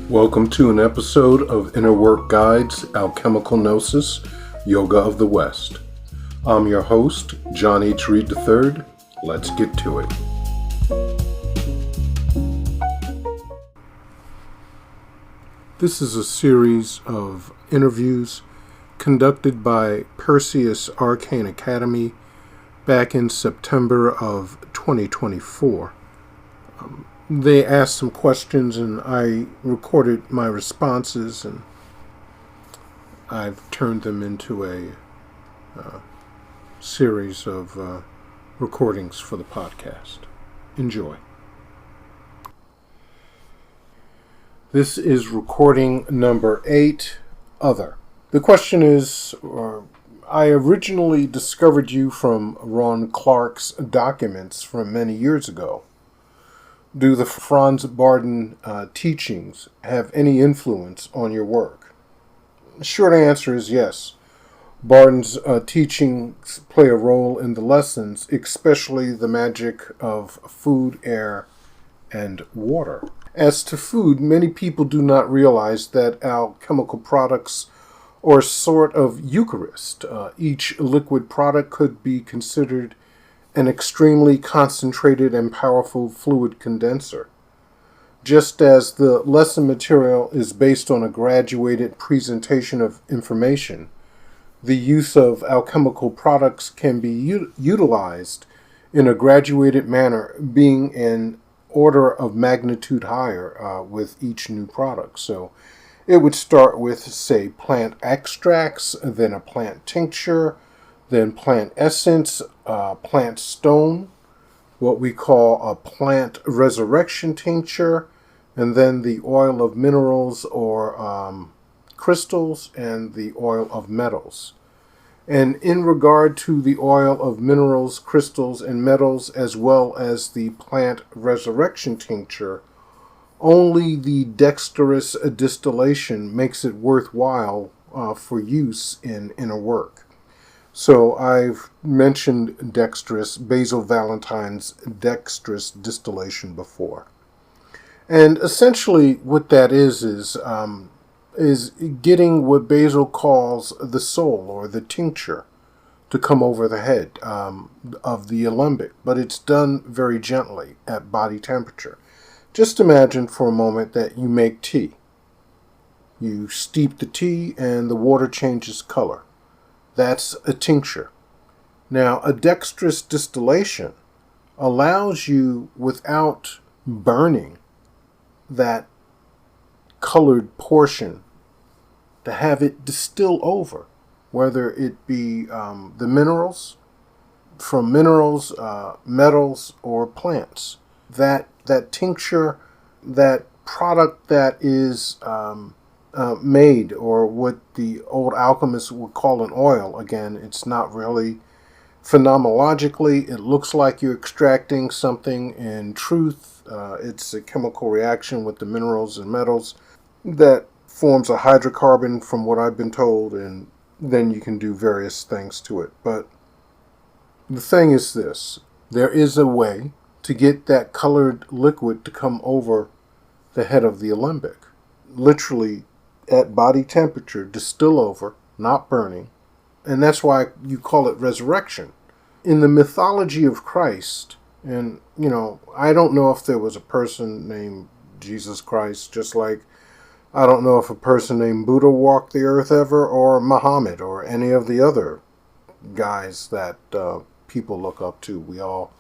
Welcome to an episode of Inner Work Guides, Alchemical Gnosis, Yoga of the West. I'm your host, John H. Reed III. Let's get to it. This is a series of interviews conducted by Perseus Arcane Academy back in September of 2024. They asked some questions and I recorded my responses, and I've turned them into a series of recordings for the podcast. Enjoy. This is recording number 8, Other. The question is, I originally discovered you from Rawn Clarks documents from many years ago. Do the Franz Bardon teachings have any influence on your work? The short answer is yes. Bardon's teachings play a role in the lessons, especially the magic of food, air, and water. As to food, many people do not realize that alchemical products are a sort of Eucharist. Each liquid product could be considered an extremely concentrated and powerful fluid condenser. Just as the lesson material is based on a graduated presentation of information, the use of alchemical products can be utilized in a graduated manner, being an order of magnitude higher with each new product. So it would start with, say, plant extracts, then a plant tincture, then plant essence, plant stone, what we call a plant resurrection tincture, and then the oil of minerals or crystals and the oil of metals. And in regard to the oil of minerals, crystals, and metals, as well as the plant resurrection tincture, only the dexterous distillation makes it worthwhile for use in inner work. So I've mentioned Basil Valentine's dexterous distillation before. And essentially what that is getting what Basil calls the soul or the tincture to come over the head of the alembic, but it's done very gently at body temperature. Just imagine for a moment that you make tea. You steep the tea and the water changes color. That's a tincture. Now, a dexterous distillation allows you, without burning that colored portion, to have it distill over, whether it be the minerals, from minerals, metals, or plants. That tincture, that product that is made, or what the old alchemists would call an oil. Again, it's not really phenomenologically. It looks like you're extracting something. In truth, it's a chemical reaction with the minerals and metals that forms a hydrocarbon, from what I've been told, and then you can do various things to it. But the thing is this: there is a way to get that colored liquid to come over the head of the alembic. Literally, at body temperature, distill over, not burning. And that's why you call it resurrection. In the mythology of Christ, and, I don't know if there was a person named Jesus Christ, just like I don't know if a person named Buddha walked the earth ever, or Muhammad, or any of the other guys that people look up to, we all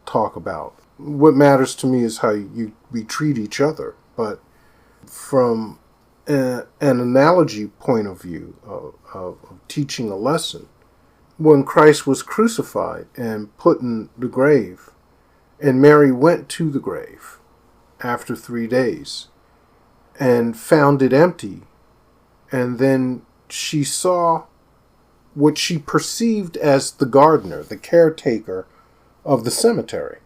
talk about. What matters to me is how we treat each other. But from an analogy point of view of teaching a lesson, when Christ was crucified and put in the grave, and Mary went to the grave after 3 days and found it empty, and then she saw what she perceived as the gardener, the caretaker of the cemetery.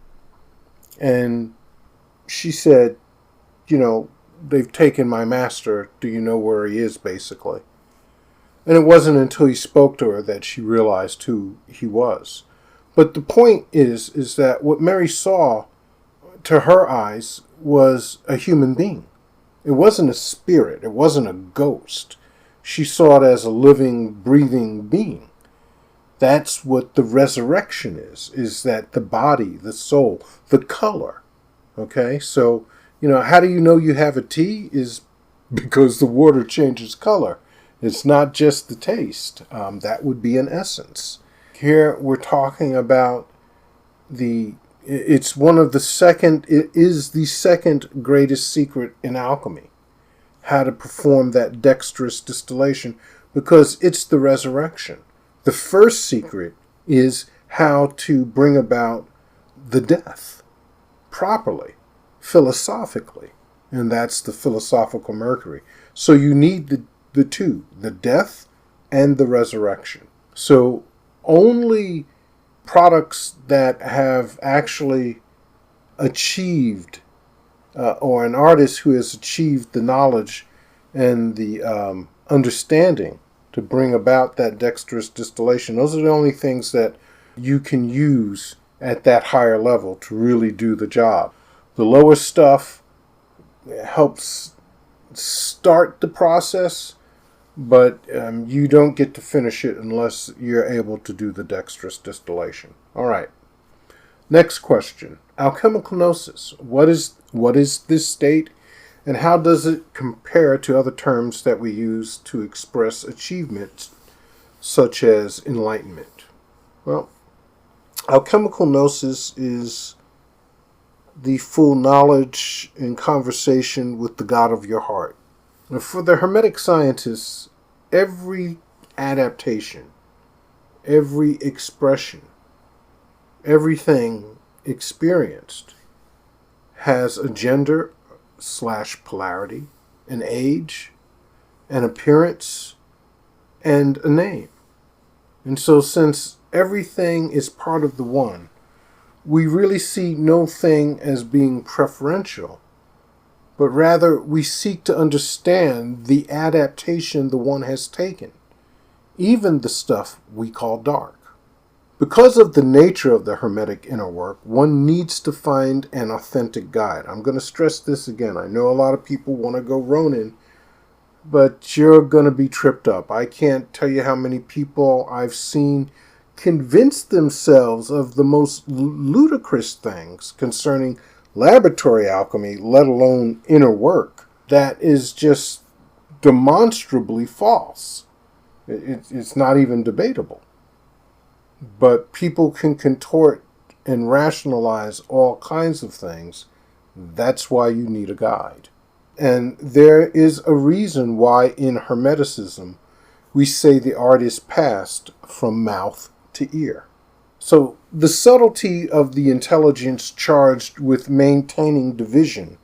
And she said, they've taken my master. Do you know where he is, basically? And it wasn't until he spoke to her that she realized who he was. But the point is that what Mary saw, to her eyes, was a human being. It wasn't a spirit. It wasn't a ghost. She saw it as a living, breathing being. That's what the resurrection is that the body, the soul, the color. Okay? So, how do you know you have a tea? Is because the water changes color. It's not just the taste. That would be an essence. Here we're talking about it is the second greatest secret in alchemy. How to perform that dexterous distillation, because it's the resurrection. The first secret is how to bring about the death properly, philosophically. And that's the philosophical mercury. So you need the two, the death and the resurrection. So only products that have actually achieved, or an artist who has achieved the knowledge and the understanding to bring about that dexterous distillation, those are the only things that you can use at that higher level to really do the job. The lower stuff helps start the process, but you don't get to finish it unless you're able to do the dexterous distillation. All right. Next question. Alchemical gnosis. What is this state, and how does it compare to other terms that we use to express achievements, such as enlightenment? Well, alchemical gnosis is the full knowledge and conversation with the God of your heart. And for the Hermetic scientists, every adaptation, every expression, everything experienced has a gender/polarity, an age, an appearance, and a name. And so since everything is part of the one, we really see no thing as being preferential, but rather we seek to understand the adaptation the one has taken, even the stuff we call dark. Because of the nature of the Hermetic inner work, one needs to find an authentic guide. I'm going to stress this again. I know a lot of people want to go Ronin, but you're going to be tripped up. I can't tell you how many people I've seen convince themselves of the most ludicrous things concerning laboratory alchemy, let alone inner work, that is just demonstrably false. It's not even debatable. But people can contort and rationalize all kinds of things. That's why you need a guide. And there is a reason why in Hermeticism we say the art is passed from mouth to ear. So the subtlety of the intelligence charged with maintaining division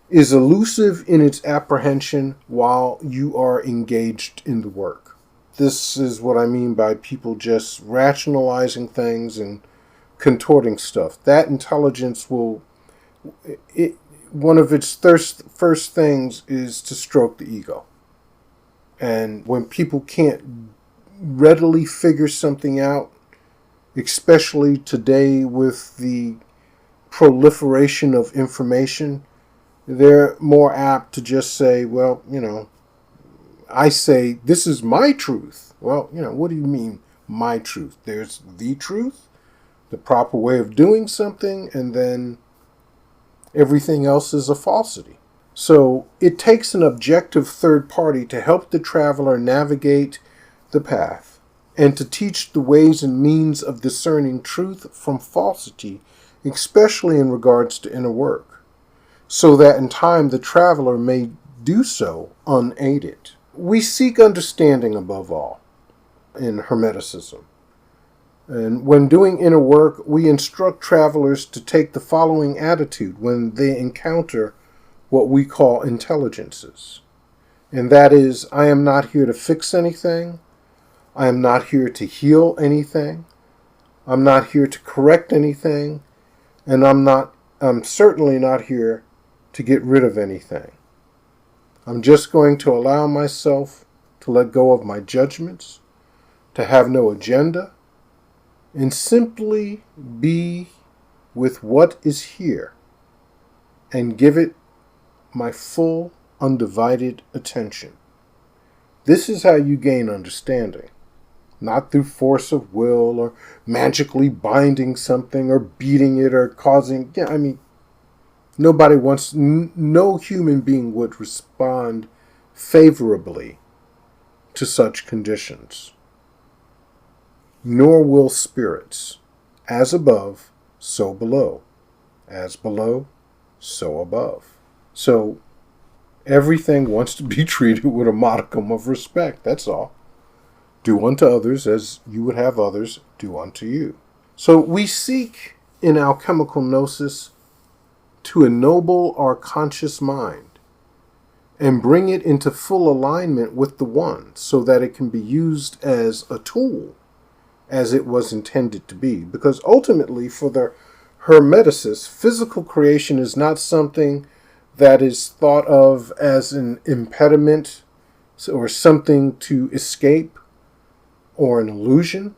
is elusive in its apprehension while you are engaged in the work. This is what I mean by people just rationalizing things and contorting stuff. That intelligence one of its first things is to stroke the ego. And when people can't readily figure something out, especially today with the proliferation of information, they're more apt to just say, well, I say, this is my truth. Well, what do you mean, my truth? There's the truth, the proper way of doing something, and then everything else is a falsity. So it takes an objective third party to help the traveler navigate the path and to teach the ways and means of discerning truth from falsity, especially in regards to inner work, so that in time the traveler may do so unaided. We seek understanding above all in Hermeticism. And when doing inner work, we instruct travelers to take the following attitude when they encounter what we call intelligences. And that is, I am not here to fix anything. I am not here to heal anything. I'm not here to correct anything. And I'm certainly not here to get rid of anything. I'm just going to allow myself to let go of my judgments, to have no agenda, and simply be with what is here and give it my full, undivided attention. This is how you gain understanding. Not through force of will or magically binding something or beating it or causing... nobody wants... No human being would respond favorably to such conditions. Nor will spirits. As above, so below. As below, so above. So, everything wants to be treated with a modicum of respect, that's all. Do unto others as you would have others do unto you. So we seek in alchemical gnosis to ennoble our conscious mind and bring it into full alignment with the One so that it can be used as a tool as it was intended to be. Because ultimately, for the Hermeticists, physical creation is not something that is thought of as an impediment or something to escape or an illusion.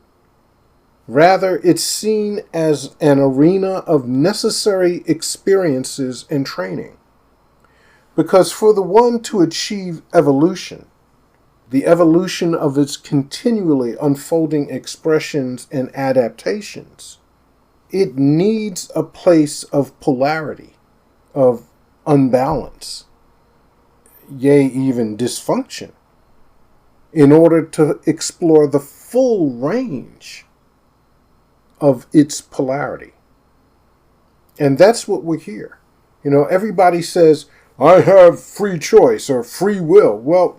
Rather, it's seen as an arena of necessary experiences and training. Because for the One to achieve evolution, the evolution of its continually unfolding expressions and adaptations, it needs a place of polarity, of unbalance, yea, even dysfunction, in order to explore the full range of its polarity. And that's what we're here. Everybody says, I have free choice or free will. Well,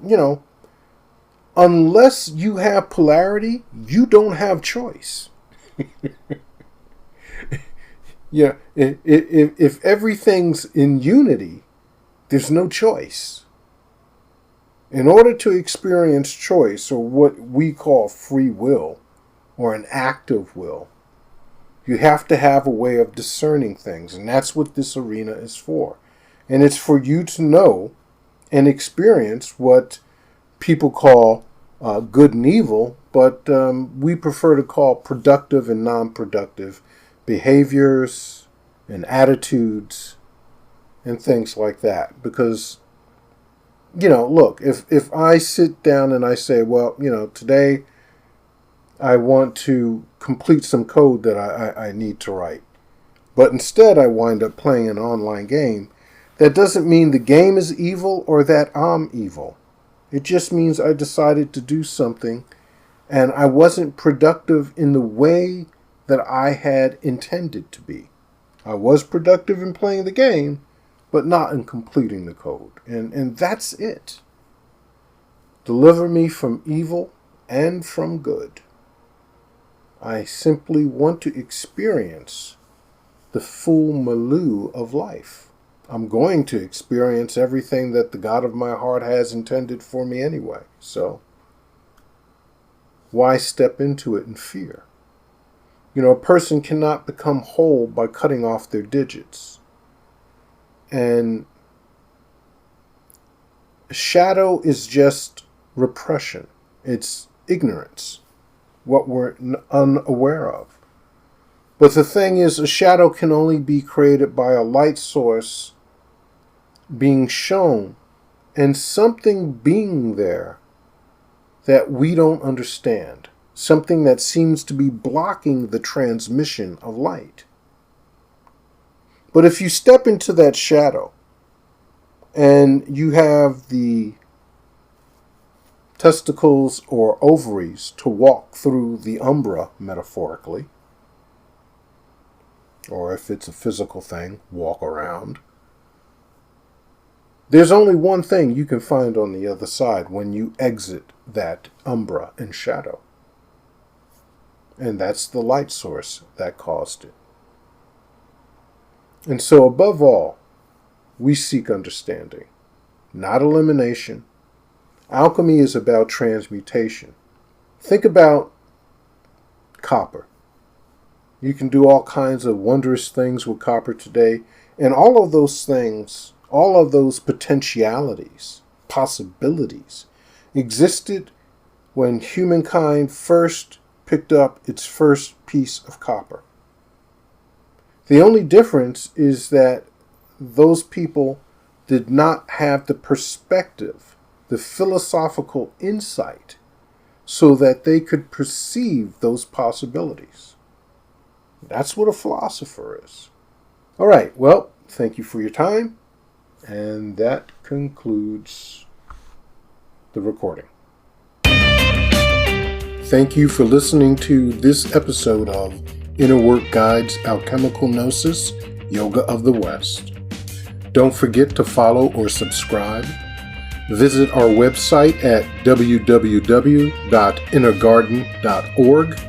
unless you have polarity, you don't have choice. Yeah, if everything's in unity, there's no choice. In order to experience choice, or what we call free will, or an act of will, you have to have a way of discerning things, and that's what this arena is for. And it's for you to know and experience what people call good and evil, but we prefer to call productive and non-productive behaviors and attitudes and things like that. Because, look, if I sit down and I say, well, today I want to complete some code that I need to write, but instead I wind up playing an online game, that doesn't mean the game is evil or that I'm evil. It just means I decided to do something and I wasn't productive in the way that I had intended to be. I was productive in playing the game, but not in completing the code. And that's it. Deliver me from evil and from good. I simply want to experience the full milieu of life. I'm going to experience everything that the God of my heart has intended for me anyway. So, why step into it in fear? A person cannot become whole by cutting off their digits. And shadow is just repression. It's ignorance, what we're unaware of. But the thing is, a shadow can only be created by a light source being shown and something being there that we don't understand. Something that seems to be blocking the transmission of light. But if you step into that shadow and you have the testicles or ovaries to walk through the umbra, metaphorically, or if it's a physical thing, walk around, there's only one thing you can find on the other side when you exit that umbra and shadow. And that's the light source that caused it. And so above all, we seek understanding, not elimination. Alchemy is about transmutation. Think about copper. You can do all kinds of wondrous things with copper today. And all of those things, all of those potentialities, possibilities, existed when humankind first picked up its first piece of copper. The only difference is that those people did not have the perspective, the philosophical insight, so that they could perceive those possibilities. That's what a philosopher is. All right, well, thank you for your time, and that concludes the recording. Thank you for listening to this episode of Inner Work Guide's Alchemical Gnosis, Yoga of the West. Don't forget to follow or subscribe. Visit our website at www.innergarden.org.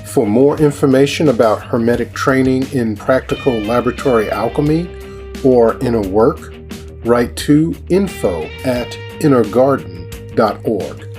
For more information about Hermetic training in practical laboratory alchemy or inner work, write to info@innergarden.org.